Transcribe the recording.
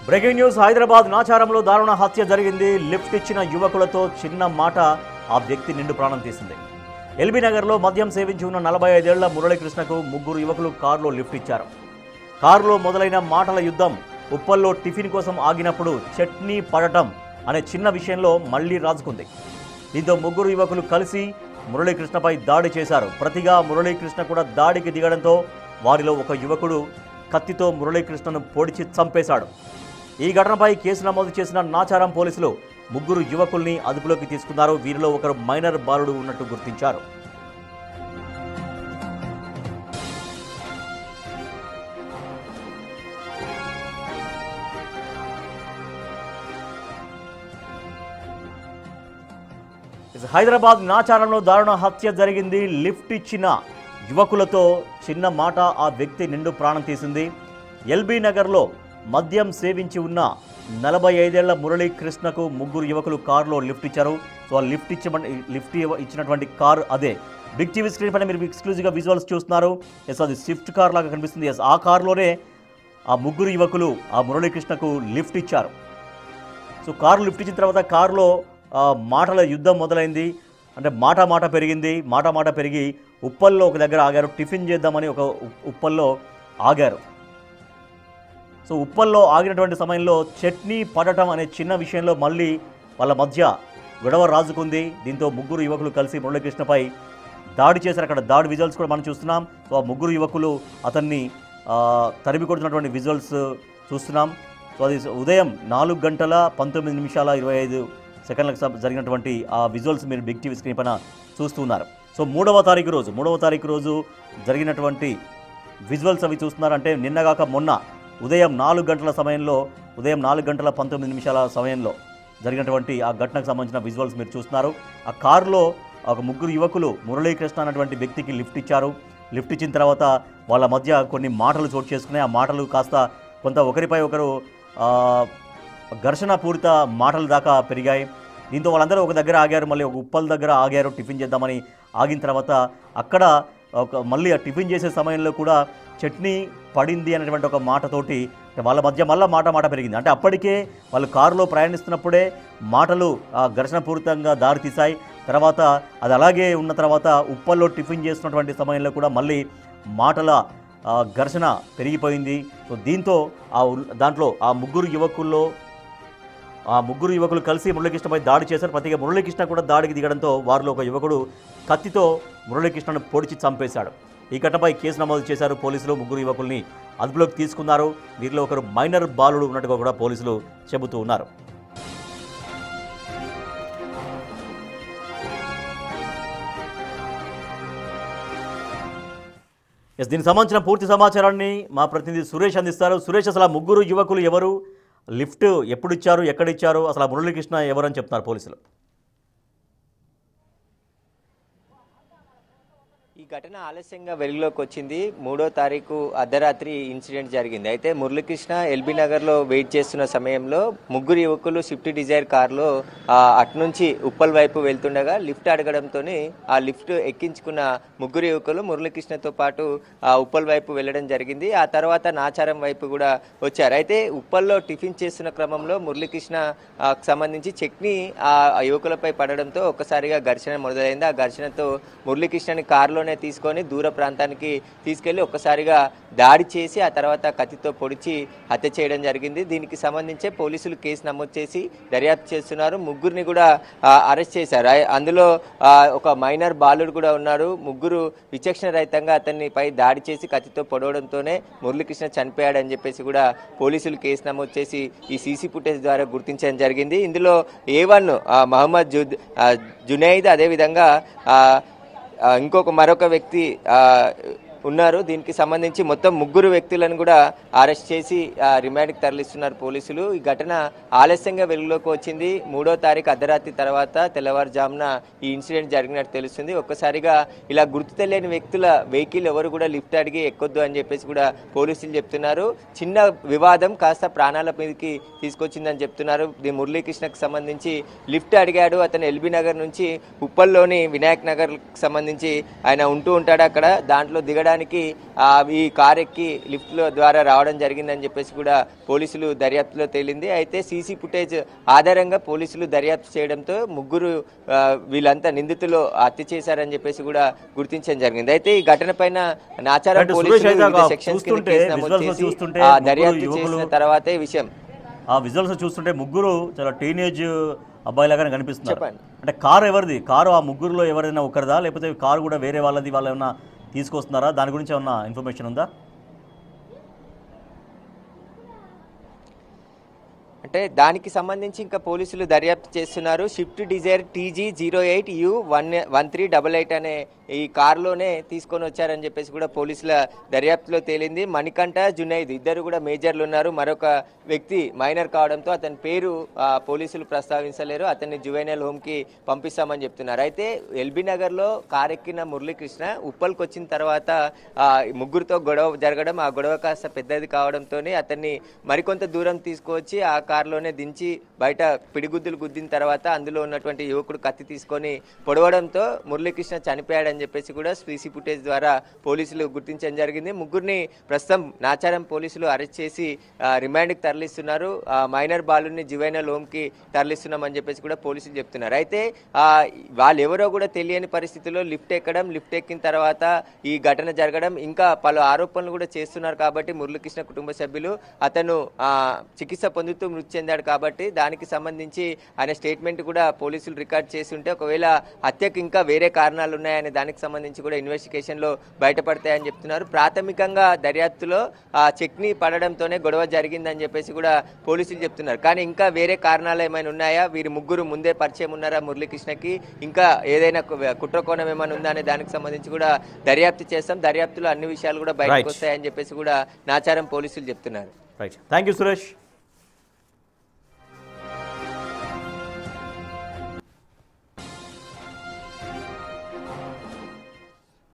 Breaking news Hyderabad నాచారంలో దారుణ హత్య జరిగింది. లిఫ్ట్ ఇచ్చిన యువకులతో చిన్న మాట ఆ వ్యక్తి నిండు ప్రాణం తీసింది. ఎల్బీ నగర్లో మద్యం సేవించి ఉన్న 45 ఏళ్ల మురళీకృష్ణకు ముగ్గురు యువకులు కారులో లిఫ్ట్ ఇచ్చారు. కారులో మొదలైన మాటల యుద్ధం ఉప్పల్లో టిఫిన్ కోసం ఆగినప్పుడు చట్నీ పడటం అనే చిన్న విషయంలో మళ్లీ రాజుకుంది. దీంతో ముగ్గురు యువకులు కలిసి మురళీకృష్ణపై దాడి చేశారు. ప్రతిగా మురళీకృష్ణ కూడా దాడికి దిగడంతో వారిలో ఒక యువకుడు కత్తితో మురళీకృష్ణను పొడిచి చంపేశాడు. ఈ ఘటనపై కేసు నమోదు చేసిన నాచారం పోలీసులు ముగ్గురు యువకుల్ని అదుపులోకి తీసుకున్నారు. వీరిలో ఒకరు మైనర్ బాలుడు ఉన్నట్టు గుర్తించారు. హైదరాబాద్ నాచారంలో దారుణ హత్య జరిగింది. లిఫ్ట్ ఇచ్చిన యువకులతో చిన్న మాట ఆ వ్యక్తి నిండు ప్రాణం తీసింది. ఎల్బీ నగర్లో మద్యం సేవించి ఉన్న 45 ఏళ్ల మురళీకృష్ణకు ముగ్గురు యువకులు కారులో లిఫ్ట్ ఇచ్చారు. సో ఆ లిఫ్ట్ ఇచ్చినటువంటి కారు అదే. బిగ్ టీవీ స్క్రీన్ పైన మీరు ఎక్స్క్లూజివ్గా విజువల్స్ చూస్తున్నారు. ఎస్, అది స్విఫ్ట్ కార్ లాగా కనిపిస్తుంది. ఎస్, ఆ కారులోనే ఆ ముగ్గురు యువకులు ఆ మురళీకృష్ణకు లిఫ్ట్ ఇచ్చారు. సో కారు లిఫ్ట్ ఇచ్చిన తర్వాత కారులో మాటల యుద్ధం మొదలైంది. అంటే మాట పెరిగి ఉప్పల్లో ఒక దగ్గర ఆగారు. టిఫిన్ చేద్దామని ఒక ఉప్పల్లో ఆగారు. సో ఉప్పల్లో ఆగినటువంటి సమయంలో చట్నీ పడటం అనే చిన్న విషయంలో మళ్ళీ వాళ్ళ మధ్య గొడవ రాజుకుంది. దీంతో ముగ్గురు యువకులు కలిసి మురళీకృష్ణపై దాడి చేశారు. అక్కడ దాడి విజువల్స్ కూడా మనం చూస్తున్నాం. సో ఆ ముగ్గురు యువకులు అతన్ని తరిమి కొడుతున్నటువంటి విజువల్స్ చూస్తున్నాం. సో అది ఉదయం 4:19:25 జరిగినటువంటి ఆ విజువల్స్ మీరు బిగ్ టీవీ స్క్రీన్ పైన చూస్తున్నారు. సో మూడవ తారీఖు రోజు జరిగినటువంటి విజువల్స్ అవి చూస్తున్నారు. అంటే నిన్నగాక మొన్న ఉదయం 4 గంటల సమయంలో, ఉదయం 4:19 సమయంలో జరిగినటువంటి ఆ ఘటనకు సంబంధించిన విజువల్స్ మీరు చూస్తున్నారు. ఆ కారులో ఒక ముగ్గురు యువకులు మురళీకృష్ణ అన్నటువంటి వ్యక్తికి లిఫ్ట్ ఇచ్చారు. లిఫ్ట్ ఇచ్చిన తర్వాత వాళ్ళ మధ్య కొన్ని మాటలు చోటు చేసుకున్నాయి. ఆ మాటలు కాస్త కొంత ఒకరిపై ఒకరు ఘర్షణ పూరిత మాటల దాకా పెరిగాయి. దీంతో వాళ్ళందరూ ఒక దగ్గర ఆగారు. మళ్ళీ ఒక ఉప్పల్ దగ్గర ఆగారు టిఫిన్ చేద్దామని. ఆగిన తర్వాత అక్కడ మళ్ళీ ఆ టిఫిన్ చేసే సమయంలో కూడా చట్నీ పడింది అనేటువంటి ఒక మాటతోటి వాళ్ళ మధ్య మళ్ళీ మాట పెరిగింది. అంటే అప్పటికే వాళ్ళు కారులో ప్రయాణిస్తున్నప్పుడే మాటలు ఘర్షణపూరితంగా దారితీశాయి. తర్వాత అది అలాగే ఉన్న తర్వాత ఉప్పల్లో టిఫిన్ చేస్తున్నటువంటి సమయంలో కూడా మళ్ళీ మాటల ఘర్షణ పెరిగిపోయింది. సో దీంతో దాంట్లో ఆ ముగ్గురు యువకులు కలిసి మురళీకృష్ణపై దాడి చేశారు. ప్రతిగా మురళీకృష్ణ కూడా దాడికి దిగడంతో వారిలో ఒక యువకుడు కత్తితో మురళీకృష్ణను పొడిచి చంపేశాడు. ఈ ఘటనపై కేసు నమోదు చేశారు పోలీసులు. ముగ్గురు యువకుల్ని అదుపులోకి తీసుకున్నారు. వీరిలో ఒకరు మైనర్ బాలుడు ఉన్నట్టుగా కూడా పోలీసులు చెబుతూ ఉన్నారు. ఎస్, దీనికి సంబంధించిన పూర్తి సమాచారాన్ని మా ప్రతినిధి సురేష్ అందిస్తారు. సురేష్, అసలు ఆ ముగ్గురు యువకులు ఎవరు, లిఫ్ట్ ఎప్పుడు ఇచ్చారు, ఎక్కడ ఇచ్చారు, అసలు ఆ మురళీకృష్ణ ఎవరని చెప్తున్నారు పోలీసులు? ఈ ఘటన ఆలస్యంగా వెలుగులోకి వచ్చింది. 3వ తారీఖు అర్ధరాత్రి ఇన్సిడెంట్ జరిగింది. అయితే మురళీకృష్ణ ఎల్బీ నగర్లో వెయిట్ చేస్తున్న సమయంలో ముగ్గురు యువకులు స్విఫ్ట్ డిజైర్ కారులో అటునుంచి ఉప్పల్ వైపు వెళ్తుండగా లిఫ్ట్ అడగడంతో ఆ లిఫ్ట్ ఎక్కించుకున్న ముగ్గురు యువకులు మురళీకృష్ణతో పాటు ఉప్పల్ వైపు వెళ్ళడం జరిగింది. ఆ తర్వాత నాచారం వైపు కూడా వచ్చారు. అయితే ఉప్పల్లో టిఫిన్ చేస్తున్న క్రమంలో మురళీకృష్ణ సంబంధించి చట్నీ ఆ యువకులపై పడడంతో ఒక్కసారిగా ఘర్షణ మొదలైంది. ఆ ఘర్షణతో మురళీకృష్ణని కారులోనే తీసుకొని దూర ప్రాంతానికి తీసుకెళ్లి ఒక్కసారిగా దాడి చేసి ఆ తర్వాత కత్తితో పొడిచి హత్య చేయడం జరిగింది. దీనికి సంబంధించి పోలీసులు కేసు నమోదు చేసి దర్యాప్తు చేస్తున్నారు. ముగ్గురిని కూడా అరెస్ట్ చేశారు. అందులో ఒక మైనర్ బాలుడు కూడా ఉన్నారు. ముగ్గురు విచక్షణ రహితంగా అతన్ని పై దాడి చేసి కత్తితో పొడవడంతోనే మురళీకృష్ణ చనిపోయాడని చెప్పేసి కూడా పోలీసులు కేసు నమోదు చేసి ఈ సీసీ ఫుటేజ్ ద్వారా గుర్తించడం జరిగింది. ఇందులో A1 మహమ్మద్ జునైద్, అదేవిధంగా మరొక వ్యక్తి ఉన్నారు. దీనికి సంబంధించి మొత్తం ముగ్గురు వ్యక్తులను కూడా అరెస్ట్ చేసి రిమాండ్కి తరలిస్తున్నారు పోలీసులు. ఈ ఘటన ఆలస్యంగా వెలుగులోకి వచ్చింది. 3వ తారీఖు అర్ధరాత్రి తర్వాత తెల్లవారుజామున ఈ ఇన్సిడెంట్ జరిగినట్టు తెలుస్తుంది. ఒక్కసారిగా ఇలా గుర్తు తెలియని వ్యక్తుల వెహికల్ ఎవరు కూడా లిఫ్ట్ అడిగి ఎక్కొద్దు అని చెప్పేసి కూడా పోలీసులు చెప్తున్నారు. చిన్న వివాదం కాస్త ప్రాణాల మీదకి తీసుకొచ్చిందని చెప్తున్నారు. మురళీకృష్ణకు సంబంధించి లిఫ్ట్ అడిగాడు. అతను ఎల్బీ నగర్ నుంచి ఉప్పల్లోని వినాయక్ నగర్ సంబంధించి ఆయన ఉంటూ ఉంటాడు. అక్కడ దాంట్లో దిగడానికి వెళ్ళడానికి ఈ కార్ ఎక్కి లిఫ్ట్లో ద్వారా రావడం జరిగిందని చెప్పేసి కూడా పోలీసులు దర్యాప్తులో తేలింది. అయితే సీసీ ఫుటేజ్ ఆధారంగా పోలీసులు దర్యాప్తు చేయడంతో ముగ్గురు వీళ్ళంతా నిందితులు హత్య చేశారని చెప్పేసి కూడా గుర్తించడం జరిగింది. అయితే ఈ ఘటన పైన నాచారం పోలీసులు సెక్షన్స్ కింద కేసు నమోదు చేసి దర్యాప్తు చేసిన తర్వాతే విషయం. ఆ విజువల్స్ చూస్తుంటే ముగ్గురు చాలా టీనేజ్ అబ్బాయిలాగానే కనిపిస్తున్నారు. అంటే కారు ఎవరిది? కారు ఆ ముగ్గురులో ఎవరైనా ఒకరిదా, లేకపోతే కారు కూడా వేరే వాళ్ళది, వాళ్ళు ఏమన్నా తీసుకొస్తున్నారా? దాని గురించి ఏమన్నా ఇన్ఫర్మేషన్ ఉందా? అంటే దానికి సంబంధించి ఇంకా పోలీసులు దర్యాప్తు చేస్తున్నారు. స్విఫ్ట్ డిజైర్ TG08U1388 అనే ఈ కారులోనే తీసుకొని వచ్చారని చెప్పేసి కూడా పోలీసుల దర్యాప్తులో తేలింది. మణికంఠ, జునైద్ ఇద్దరు కూడా మేజర్లు ఉన్నారు. మరొక వ్యక్తి మైనర్ కావడంతో అతని పేరు పోలీసులు ప్రస్తావించలేరు. అతన్ని జువెనైల్ హోమ్కి పంపిస్తామని చెప్తున్నారు. అయితే ఎల్బీ నగర్లో కారెక్కిన మురళీకృష్ణ ఉప్పల్కి వచ్చిన తర్వాత ముగ్గురితో గొడవ జరగడం, ఆ గొడవ కాస్త పెద్దది కావడంతో అతన్ని మరికొంత దూరం తీసుకువచ్చి ఆ కారులోనే దించి బయట పిడిగుద్దులు గుద్దిన తర్వాత అందులో ఉన్నటువంటి యువకుడు కత్తి తీసుకొని పొడవడంతో మురళీకృష్ణ చనిపోయాడని చెప్పేసి కూడా సీసీ ఫుటేజ్ ద్వారా పోలీసులు గుర్తించడం జరిగింది. ముగ్గురిని ప్రస్తుతం నాచారం పోలీసులు అరెస్ట్ చేసి రిమాండ్కి తరలిస్తున్నారు. మైనర్ బాలుని జువెనైల్ హోమ్కి తరలిస్తున్నామని చెప్పేసి కూడా పోలీసులు చెప్తున్నారు. అయితే వాళ్ళు ఎవరో కూడా తెలియని పరిస్థితుల్లో లిఫ్ట్ ఎక్కిన తర్వాత ఈ ఘటన జరగడం, ఇంకా పలు ఆరోపణలు కూడా చేస్తున్నారు. కాబట్టి మురళీకృష్ణ కుటుంబ సభ్యులు అతను చికిత్స పొందుతూ మృతి చెందాడు కాబట్టి దానికి సంబంధించి ఆయన స్టేట్మెంట్ కూడా పోలీసులు రికార్డ్ చేసి ఉంటే ఒకవేళ హత్యకు ఇంకా వేరే కారణాలు ఉన్నాయనే దానికి సంబంధించి కూడా ఇన్వెస్టిగేషన్లో బయటపడతాయని చెప్తున్నారు. ప్రాథమికంగా దర్యాప్తులో చెక్ని పడడంతోనే గొడవ జరిగిందని చెప్పేసి కూడా పోలీసులు చెప్తున్నారు. కానీ ఇంకా వేరే కారణాలు ఏమైనా ఉన్నాయా, వీరి ముగ్గురు ముందే పరిచయం ఉన్నారా మురళీకృష్ణకి, ఇంకా ఏదైనా కుట్రకోణం ఏమైనా ఉందా అనే దానికి సంబంధించి కూడా దర్యాప్తు చేస్తాం. దర్యాప్తులో అన్ని విషయాలు కూడా బయటకు వస్తాయని చెప్పేసి కూడా నాచారం పోలీసులు చెప్తున్నారు. Right, thank you Suresh.